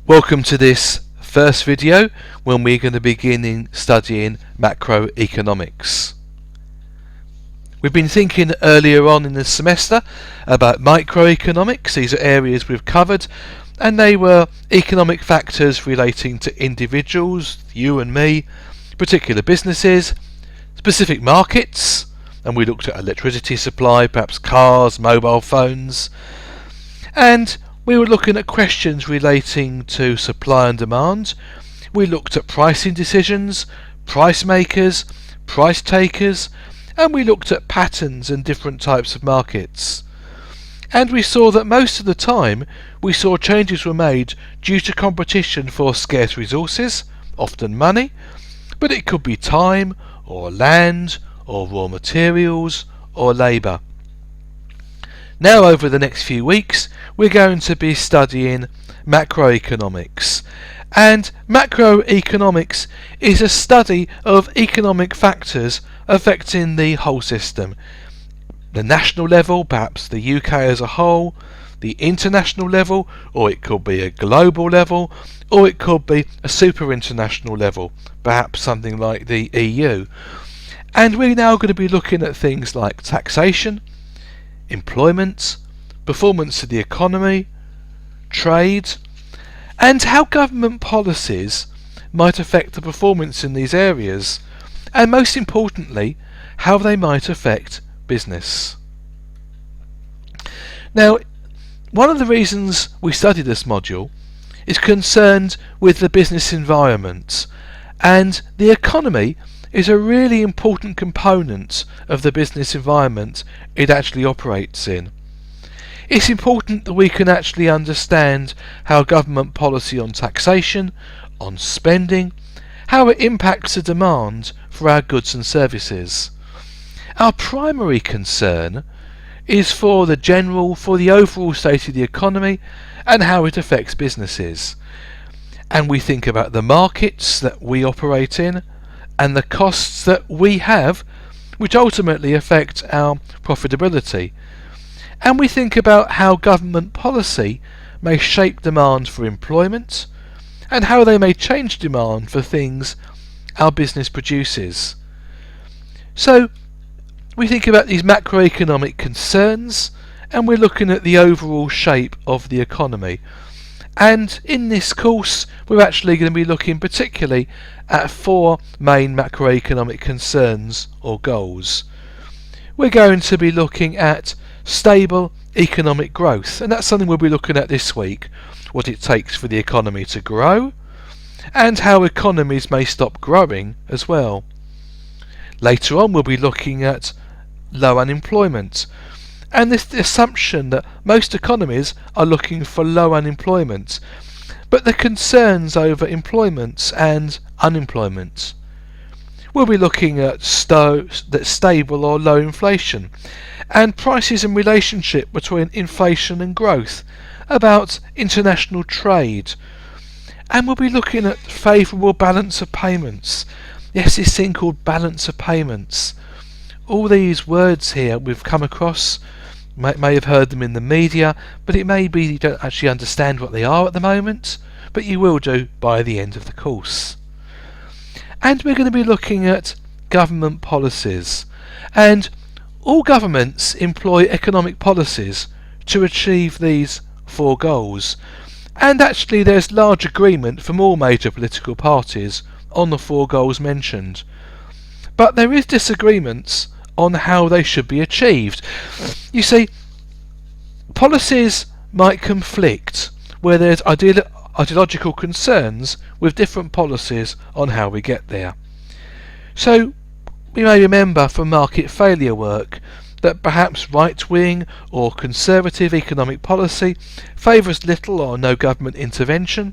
Welcome to this first video when we're going to begin studying macroeconomics. We've been thinking earlier on in the semester about microeconomics. These are areas we've covered, and they were economic factors relating to individuals, you and me, particular businesses, specific markets, and we looked at electricity supply, perhaps cars, mobile phones, and we were looking at questions relating to supply and demand. We looked at pricing decisions, price makers, price takers, and we looked at patterns and different types of markets. And we saw that most of the time we saw changes were made due to competition for scarce resources, often money, but it could be time or land or raw materials or labour. Now over the next few weeks we're going to be studying macroeconomics, and macroeconomics is a study of economic factors affecting the whole system. The national level, perhaps the UK as a whole, the international level, or it could be a global level, or it could be a super international level, perhaps something like the EU. And we're now going to be looking at things like taxation, employment, performance of the economy, trade, and how government policies might affect the performance in these areas, and most importantly, how they might affect business. Now, one of the reasons we study this module is concerned with the business environment, and the economy is a really important component of the business environment it actually operates in. It's important that we can actually understand how government policy on taxation, on spending, how it impacts the demand for our goods and services. Our primary concern is for the overall state of the economy and how it affects businesses. And we think about the markets that we operate in and the costs that we have, which ultimately affect our profitability. And we think about how government policy may shape demand for employment and how they may change demand for things our business produces. So we think about these macroeconomic concerns, and we're looking at the overall shape of the economy. And in this course we're actually going to be looking particularly at four main macroeconomic concerns or goals. We're going to be looking at stable economic growth, and that's something we'll be looking at this week, what it takes for the economy to grow and how economies may stop growing as well. Later on we'll be looking at low unemployment, and this assumption that most economies are looking for low unemployment, but the concerns over employment and unemployment. We'll be looking at stable or low inflation, and prices in relationship between inflation and growth, about international trade, and we'll be looking at favourable balance of payments. Yes, this thing called balance of payments. All these words here we've come across, may have heard them in the media, but it may be you don't actually understand what they are at the moment, but you will do by the end of the course. And we're going to be looking at government policies, and all governments employ economic policies to achieve these four goals, and actually there's large agreement from all major political parties on the four goals mentioned, but there is disagreements on how they should be achieved. You see, policies might conflict where there's ideological concerns with different policies on how we get there. So we may remember from market failure work that perhaps right-wing or conservative economic policy favours little or no government intervention,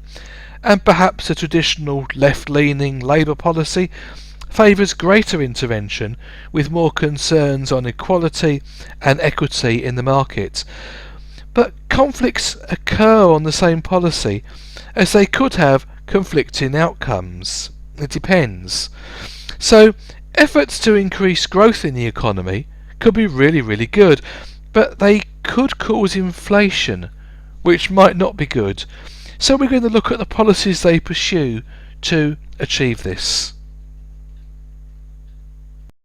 and perhaps a traditional left-leaning Labour policy favours greater intervention with more concerns on equality and equity in the market. But conflicts occur on the same policy as they could have conflicting outcomes. It depends. So efforts to increase growth in the economy could be really good, but they could cause inflation, which might not be good. So we're going to look at the policies they pursue to achieve this.